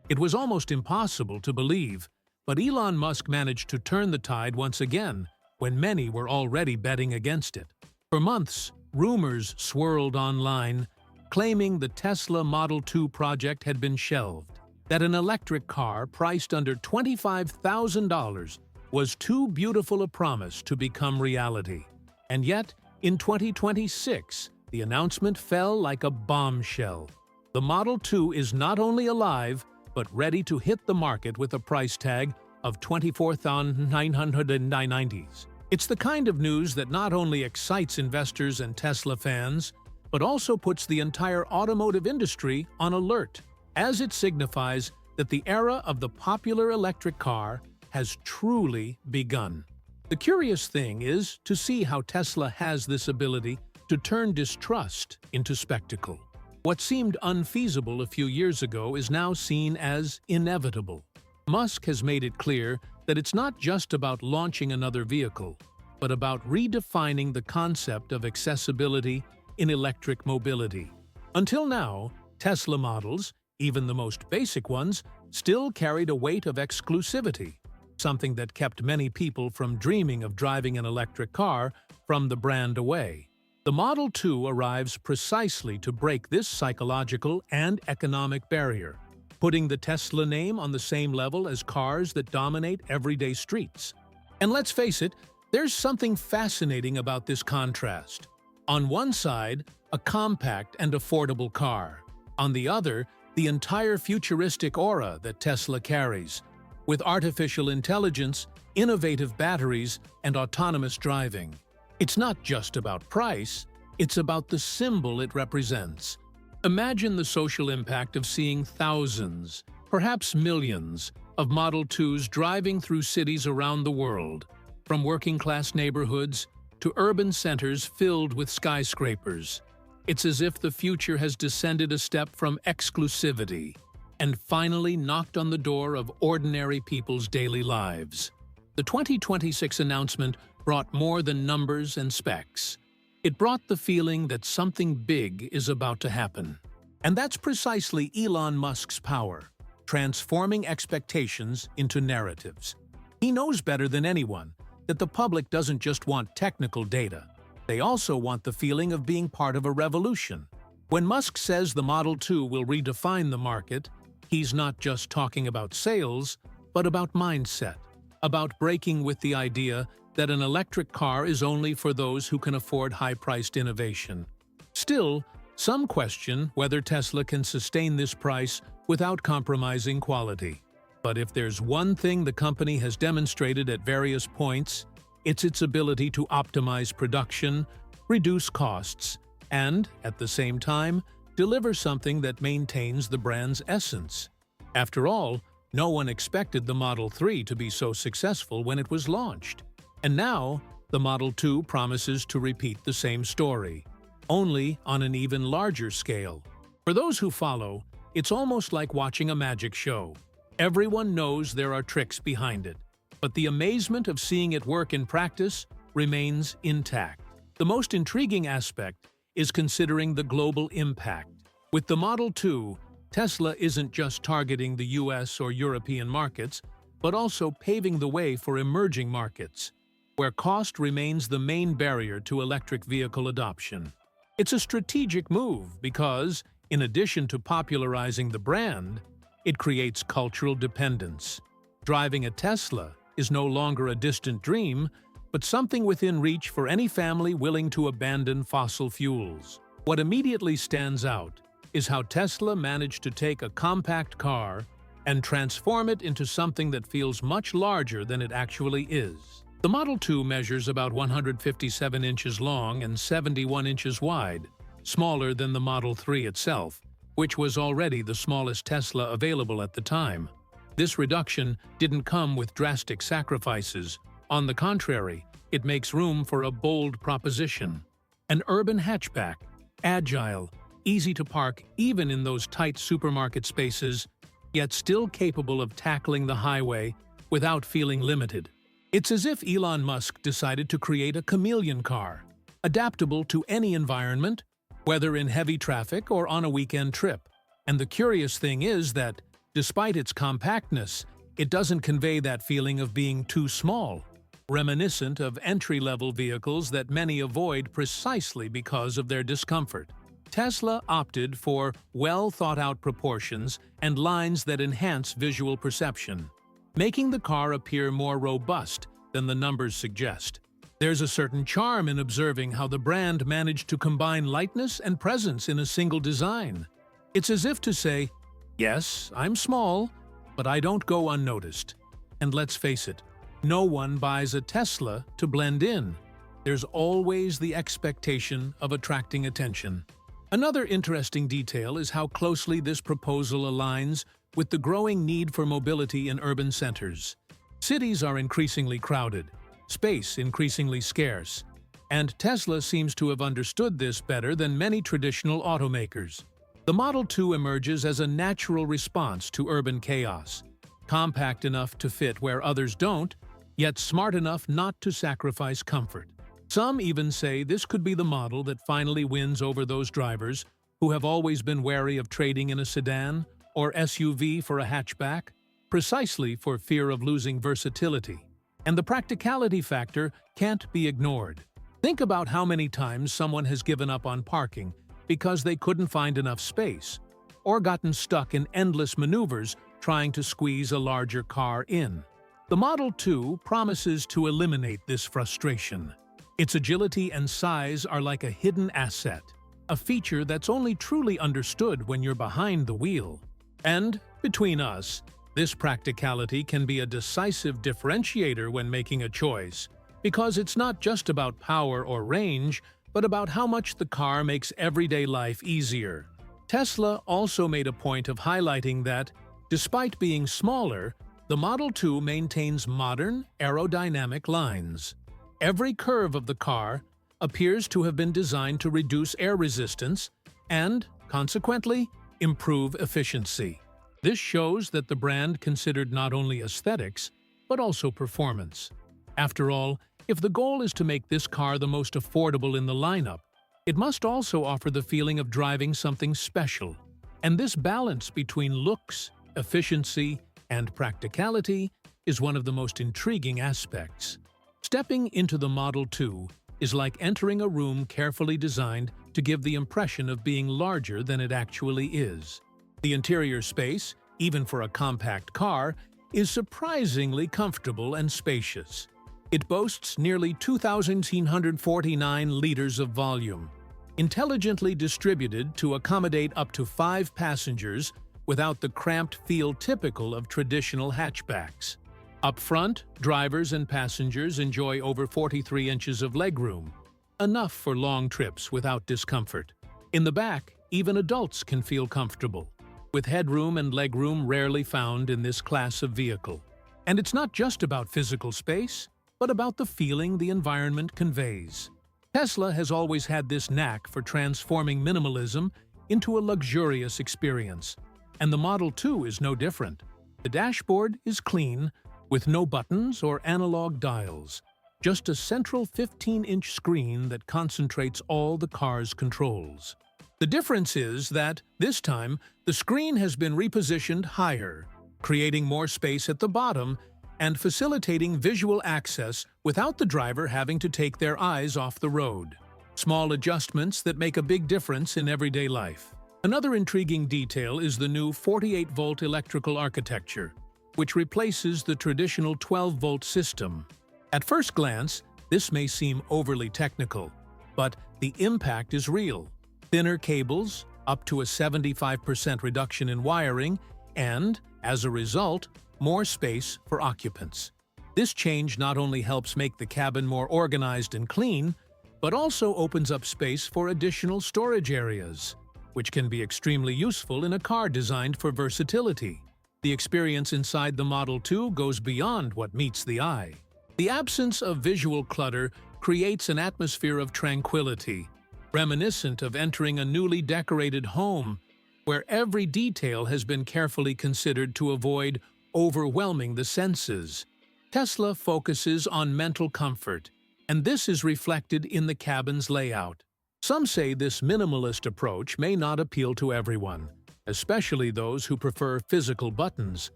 It was almost impossible to believe, but Elon Musk managed to turn the tide once again when many were already betting against it. For months, rumors swirled online, claiming the Tesla Model 2 project had been shelved, that an electric car priced under $25,000 was too beautiful a promise to become reality. And yet, in 2026, the announcement fell like a bombshell. The Model 2 is not only alive, but ready to hit the market with a price tag of $24,990. It's the kind of news that not only excites investors and Tesla fans, but also puts the entire automotive industry on alert, as it signifies that the era of the popular electric car has truly begun. The curious thing is to see how Tesla has this ability to turn distrust into spectacle. What seemed unfeasible a few years ago is now seen as inevitable. Musk has made it clear that it's not just about launching another vehicle, but about redefining the concept of accessibility in electric mobility. Until now, Tesla models, even the most basic ones, still carried a weight of exclusivity, something that kept many people from dreaming of driving an electric car from the brand away. The Model 2 arrives precisely to break this psychological and economic barrier, putting the Tesla name on the same level as cars that dominate everyday streets. And let's face it, there's something fascinating about this contrast. On one side, a compact and affordable car. On the other, the entire futuristic aura that Tesla carries, with artificial intelligence, innovative batteries, and autonomous driving. It's not just about price, it's about the symbol it represents. Imagine the social impact of seeing thousands, perhaps millions, of Model 2s driving through cities around the world, from working-class neighborhoods to urban centers filled with skyscrapers. It's as if the future has descended a step from exclusivity and finally knocked on the door of ordinary people's daily lives. The 2026 announcement brought more than numbers and specs. It brought the feeling that something big is about to happen. And that's precisely Elon Musk's power, transforming expectations into narratives. He knows better than anyone that the public doesn't just want technical data. They also want the feeling of being part of a revolution. When Musk says the Model 2 will redefine the market, he's not just talking about sales, but about mindset, about breaking with the idea that an electric car is only for those who can afford high-priced innovation. Still, some question whether Tesla can sustain this price without compromising quality. But if there's one thing the company has demonstrated at various points, it's its ability to optimize production, reduce costs, and, at the same time, deliver something that maintains the brand's essence. After all, no one expected the Model 3 to be so successful when it was launched. And now, the Model 2 promises to repeat the same story, only on an even larger scale. For those who follow, it's almost like watching a magic show. Everyone knows there are tricks behind it, but the amazement of seeing it work in practice remains intact. The most intriguing aspect is considering the global impact. With the Model 2, Tesla isn't just targeting the US or European markets, but also paving the way for emerging markets, where cost remains the main barrier to electric vehicle adoption. It's a strategic move because, in addition to popularizing the brand, it creates cultural dependence. Driving a Tesla is no longer a distant dream, but something within reach for any family willing to abandon fossil fuels. What immediately stands out is how Tesla managed to take a compact car and transform it into something that feels much larger than it actually is. The Model 2 measures about 157 inches long and 71 inches wide, smaller than the Model 3 itself, which was already the smallest Tesla available at the time. This reduction didn't come with drastic sacrifices. On the contrary, it makes room for a bold proposition. An urban hatchback, agile, easy to park even in those tight supermarket spaces, yet still capable of tackling the highway without feeling limited. It's as if Elon Musk decided to create a chameleon car, adaptable to any environment, whether in heavy traffic or on a weekend trip. And the curious thing is that, Despite its compactness, it doesn't convey that feeling of being too small, reminiscent of entry-level vehicles that many avoid precisely because of their discomfort. Tesla opted for well-thought-out proportions and lines that enhance visual perception, making the car appear more robust than the numbers suggest. There's a certain charm in observing how the brand managed to combine lightness and presence in a single design. It's as if to say, yes, I'm small, but I don't go unnoticed. And let's face it, no one buys a Tesla to blend in. There's always the expectation of attracting attention. Another interesting detail is how closely this proposal aligns with the growing need for mobility in urban centers. Cities are increasingly crowded, space increasingly scarce, and Tesla seems to have understood this better than many traditional automakers. The Model 2 emerges as a natural response to urban chaos, compact enough to fit where others don't, yet smart enough not to sacrifice comfort. Some even say this could be the model that finally wins over those drivers who have always been wary of trading in a sedan or SUV for a hatchback, precisely for fear of losing versatility. And the practicality factor can't be ignored. Think about how many times someone has given up on parking because they couldn't find enough space, or gotten stuck in endless maneuvers trying to squeeze a larger car in. The Model 2 promises to eliminate this frustration. Its agility and size are like a hidden asset, a feature that's only truly understood when you're behind the wheel. And, between us, this practicality can be a decisive differentiator when making a choice, because it's not just about power or range, but about how much the car makes everyday life easier. Tesla also made a point of highlighting that, despite being smaller, the Model 2 maintains modern, aerodynamic lines. Every curve of the car appears to have been designed to reduce air resistance and, consequently, improve efficiency. This shows that the brand considered not only aesthetics, but also performance. After all, if the goal is to make this car the most affordable in the lineup, it must also offer the feeling of driving something special. And this balance between looks, efficiency, and practicality is one of the most intriguing aspects. Stepping into the Model 2 is like entering a room carefully designed to give the impression of being larger than it actually is. The interior space, even for a compact car, is surprisingly comfortable and spacious. It boasts nearly 2,949 liters of volume, intelligently distributed to accommodate up to 5 passengers without the cramped feel typical of traditional hatchbacks. Up front, drivers and passengers enjoy over 43 inches of legroom, enough for long trips without discomfort. In the back, even adults can feel comfortable, with headroom and legroom rarely found in this class of vehicle. And it's not just about physical space, but about the feeling the environment conveys. Tesla has always had this knack for transforming minimalism into a luxurious experience, and the Model 2 is no different. The dashboard is clean, with no buttons or analog dials, just a central 15-inch screen that concentrates all the car's controls. The difference is that, this time, the screen has been repositioned higher, creating more space at the bottom and facilitating visual access without the driver having to take their eyes off the road. Small adjustments that make a big difference in everyday life. Another intriguing detail is the new 48-volt electrical architecture, which replaces the traditional 12-volt system. At first glance, this may seem overly technical, but the impact is real. Thinner cables, up to a 75% reduction in wiring, and, as a result, more space for occupants. This change not only helps make the cabin more organized and clean, but also opens up space for additional storage areas, which can be extremely useful in a car designed for versatility. The experience inside the Model 2 goes beyond what meets the eye. The absence of visual clutter creates an atmosphere of tranquility, reminiscent of entering a newly decorated home, where every detail has been carefully considered to avoid overwhelming the senses. Tesla focuses on mental comfort, and this is reflected in the cabin's layout. Some say this minimalist approach may not appeal to everyone, especially those who prefer physical buttons.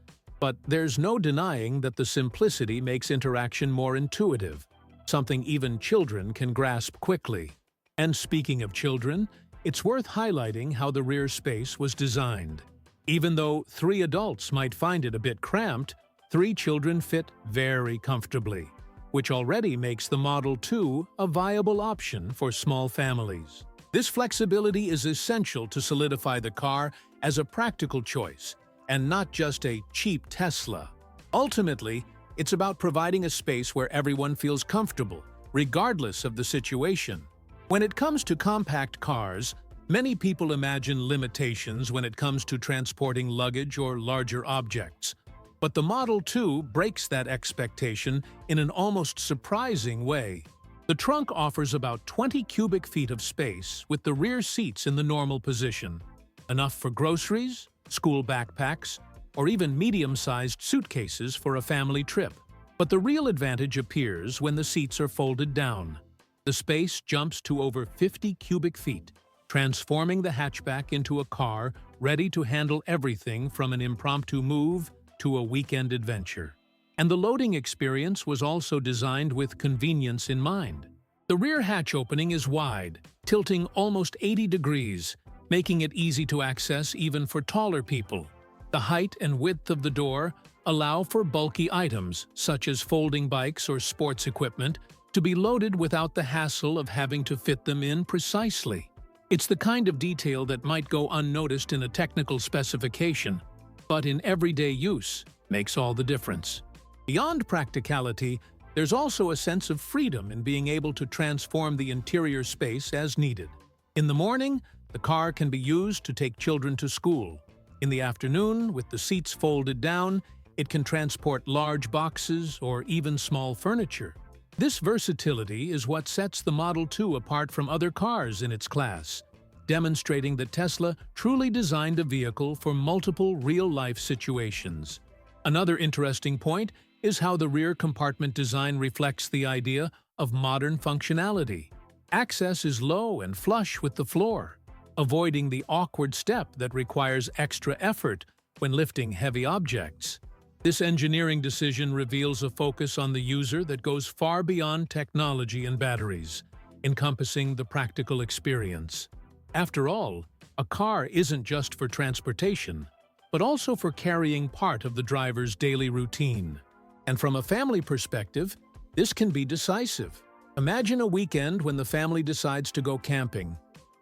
But there's no denying that the simplicity makes interaction more intuitive, something even children can grasp quickly. And speaking of children, it's worth highlighting how the rear space was designed. Even though 3 adults might find it a bit cramped, 3 children fit very comfortably, which already makes the Model 2 a viable option for small families. This flexibility is essential to solidify the car as a practical choice, and not just a cheap Tesla. Ultimately, it's about providing a space where everyone feels comfortable, regardless of the situation. When it comes to compact cars, many people imagine limitations when it comes to transporting luggage or larger objects. But the Model 2 breaks that expectation in an almost surprising way. The trunk offers about 20 cubic feet of space with the rear seats in the normal position, enough for groceries, school backpacks, or even medium-sized suitcases for a family trip. But the real advantage appears when the seats are folded down. The space jumps to over 50 cubic feet, transforming the hatchback into a car ready to handle everything from an impromptu move to a weekend adventure. And the loading experience was also designed with convenience in mind. The rear hatch opening is wide, tilting almost 80 degrees, making it easy to access even for taller people. The height and width of the door allow for bulky items, such as folding bikes or sports equipment, to be loaded without the hassle of having to fit them in precisely. It's the kind of detail that might go unnoticed in a technical specification, but in everyday use makes all the difference. Beyond practicality, there's also a sense of freedom in being able to transform the interior space as needed. In the morning, the car can be used to take children to school. In the afternoon, with the seats folded down, it can transport large boxes or even small furniture. This versatility is what sets the Model 2 apart from other cars in its class, demonstrating that Tesla truly designed a vehicle for multiple real-life situations. Another interesting point is how the rear compartment design reflects the idea of modern functionality. Access is low and flush with the floor, avoiding the awkward step that requires extra effort when lifting heavy objects. This engineering decision reveals a focus on the user that goes far beyond technology and batteries, encompassing the practical experience. After all, a car isn't just for transportation, but also for carrying part of the driver's daily routine. And from a family perspective, this can be decisive. Imagine a weekend when the family decides to go camping.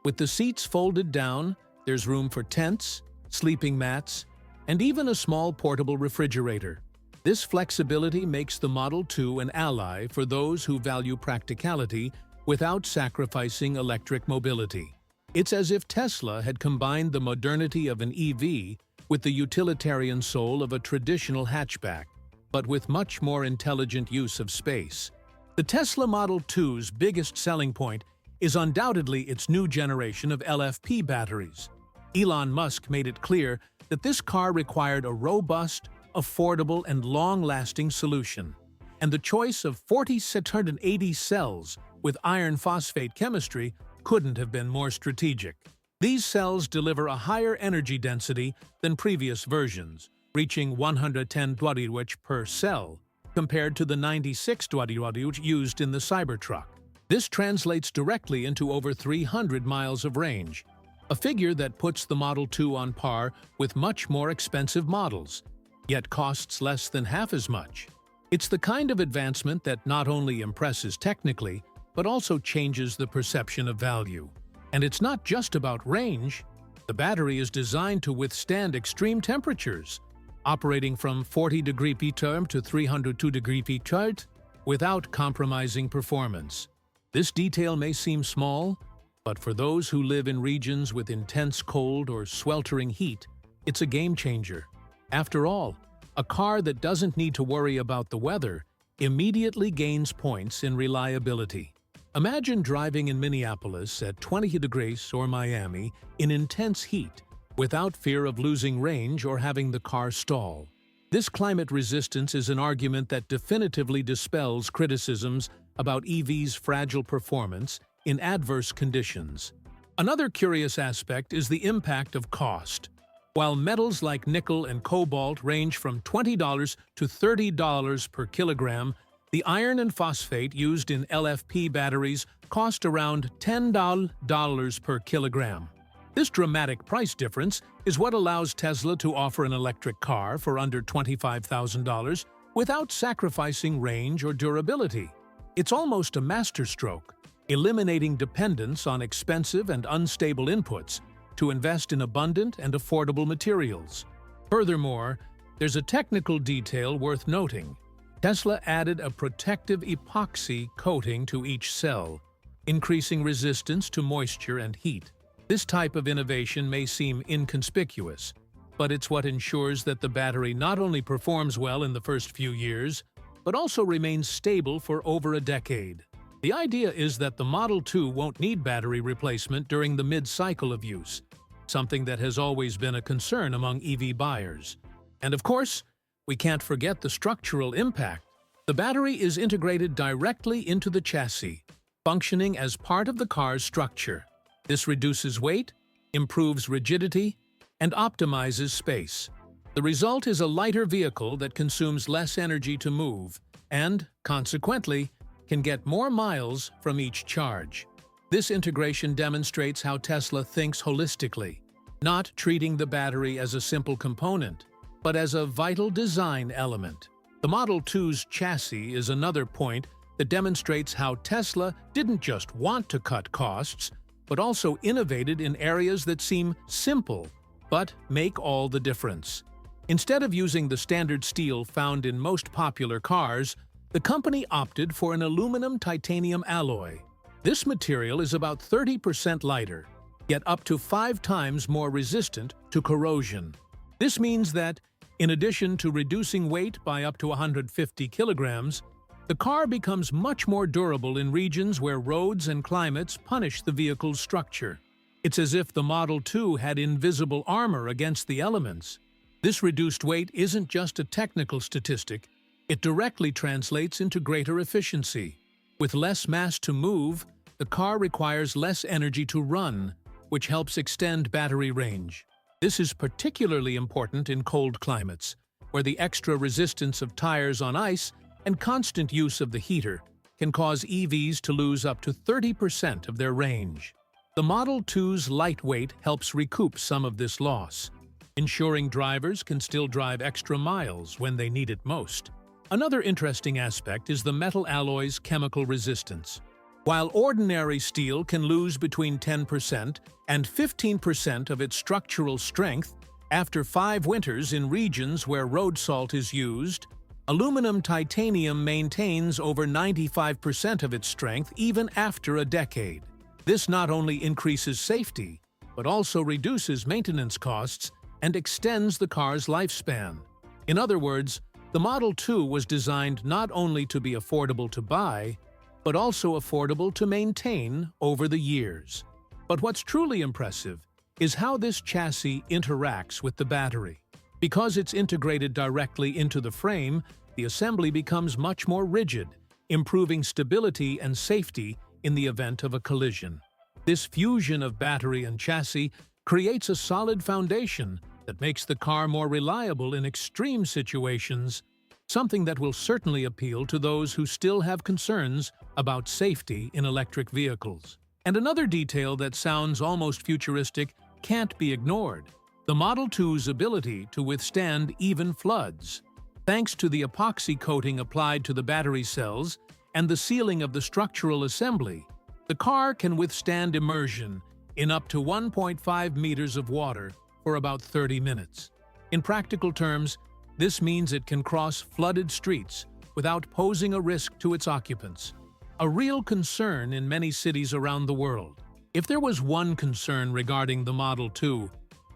With the seats folded down, there's room for tents, sleeping mats, and even a small portable refrigerator. This flexibility makes the Model 2 an ally for those who value practicality without sacrificing electric mobility. It's as if Tesla had combined the modernity of an EV with the utilitarian soul of a traditional hatchback, but with much more intelligent use of space. The Tesla Model 2's biggest selling point is undoubtedly its new generation of LFP batteries. Elon Musk made it clear that this car required a robust, affordable, and long-lasting solution, and the choice of 4,680 cells with iron phosphate chemistry couldn't have been more strategic. These cells deliver a higher energy density than previous versions, reaching 110 kWh per cell, compared to the 96 kWh used in the Cybertruck. This translates directly into over 300 miles of range, a figure that puts the Model 2 on par with much more expensive models, yet costs less than half as much. It's the kind of advancement that not only impresses technically, but also changes the perception of value. And it's not just about range. The battery is designed to withstand extreme temperatures, operating from 40-degree P-term to 302-degree P-term without compromising performance. This detail may seem small, but for those who live in regions with intense cold or sweltering heat, it's a game changer. After all, a car that doesn't need to worry about the weather immediately gains points in reliability. Imagine driving in Minneapolis at 20 degrees or Miami in intense heat without fear of losing range or having the car stall. This climate resistance is an argument that definitively dispels criticisms about EVs' fragile performance in adverse conditions. Another curious aspect is the impact of cost. While metals like nickel and cobalt range from $20 to $30 per kilogram, the iron and phosphate used in LFP batteries cost around $10 per kilogram. This dramatic price difference is what allows Tesla to offer an electric car for under $25,000 without sacrificing range or durability. It's almost a masterstroke, eliminating dependence on expensive and unstable inputs to invest in abundant and affordable materials. Furthermore, there's a technical detail worth noting. Tesla added a protective epoxy coating to each cell, increasing resistance to moisture and heat. This type of innovation may seem inconspicuous, but it's what ensures that the battery not only performs well in the first few years, but also remains stable for over a decade. The idea is that the Model 2 won't need battery replacement during the mid-cycle of use, something that has always been a concern among EV buyers. And of course, we can't forget the structural impact. The battery is integrated directly into the chassis, functioning as part of the car's structure. This reduces weight, improves rigidity, and optimizes space. The result is a lighter vehicle that consumes less energy to move and, consequently, can get more miles from each charge. This integration demonstrates how Tesla thinks holistically, not treating the battery as a simple component, but as a vital design element. The Model 2's chassis is another point that demonstrates how Tesla didn't just want to cut costs, but also innovated in areas that seem simple, but make all the difference. Instead of using the standard steel found in most popular cars, the company opted for an aluminum-titanium alloy. This material is about 30% lighter, yet up to 5 times more resistant to corrosion. This means that, in addition to reducing weight by up to 150 kilograms, the car becomes much more durable in regions where roads and climates punish the vehicle's structure. It's as if the Model 2 had invisible armor against the elements. This reduced weight isn't just a technical statistic, it directly translates into greater efficiency. With less mass to move, the car requires less energy to run, which helps extend battery range. This is particularly important in cold climates, where the extra resistance of tires on ice and constant use of the heater can cause EVs to lose up to 30% of their range. The Model 2's lightweight helps recoup some of this loss, ensuring drivers can still drive extra miles when they need it most. Another interesting aspect is the metal alloy's chemical resistance. While ordinary steel can lose between 10% and 15% of its structural strength after 5 winters in regions where road salt is used, aluminum titanium maintains over 95% of its strength even after a decade. This not only increases safety, but also reduces maintenance costs and extends the car's lifespan. In other words, the Model 2 was designed not only to be affordable to buy, but also affordable to maintain over the years. But what's truly impressive is how this chassis interacts with the battery. Because it's integrated directly into the frame, the assembly becomes much more rigid, improving stability and safety in the event of a collision. This fusion of battery and chassis creates a solid foundation that makes the car more reliable in extreme situations, something that will certainly appeal to those who still have concerns about safety in electric vehicles. And another detail that sounds almost futuristic can't be ignored: the Model 2's ability to withstand even floods. Thanks to the epoxy coating applied to the battery cells and the sealing of the structural assembly, the car can withstand immersion in up to 1.5 meters of water for about 30 minutes. In practical terms, this means it can cross flooded streets without posing a risk to its occupants, a real concern in many cities around the world. If there was one concern regarding the Model 2,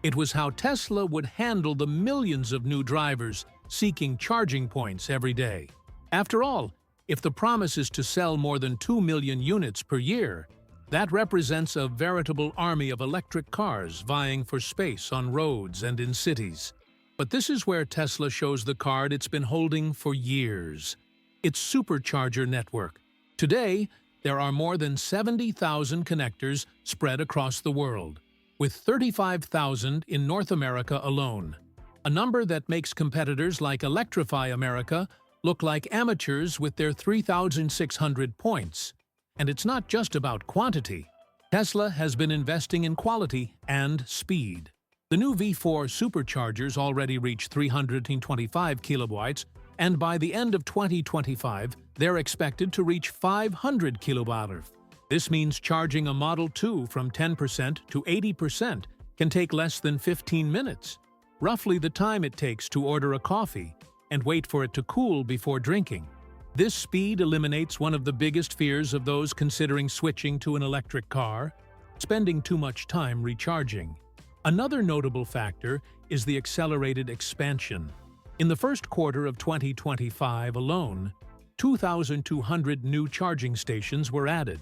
it was how Tesla would handle the millions of new drivers seeking charging points every day. After all, if the promise is to sell more than 2 million units per year, that represents a veritable army of electric cars vying for space on roads and in cities. But this is where Tesla shows the card it's been holding for years: its Supercharger network. Today, there are more than 70,000 connectors spread across the world. with 35,000 in North America alone, a number that makes competitors like Electrify America look like amateurs with their 3,600 points. And it's not just about quantity. Tesla has been investing in quality and speed. The new V4 Superchargers already reach 325 kilowatts, and by the end of 2025, they're expected to reach 500 kilowatts. This means charging a Model 2 from 10% to 80% can take less than 15 minutes, roughly the time it takes to order a coffee and wait for it to cool before drinking. This speed eliminates one of the biggest fears of those considering switching to an electric car: spending too much time recharging. Another notable factor is the accelerated expansion. In the first quarter of 2025 alone, 2,200 new charging stations were added,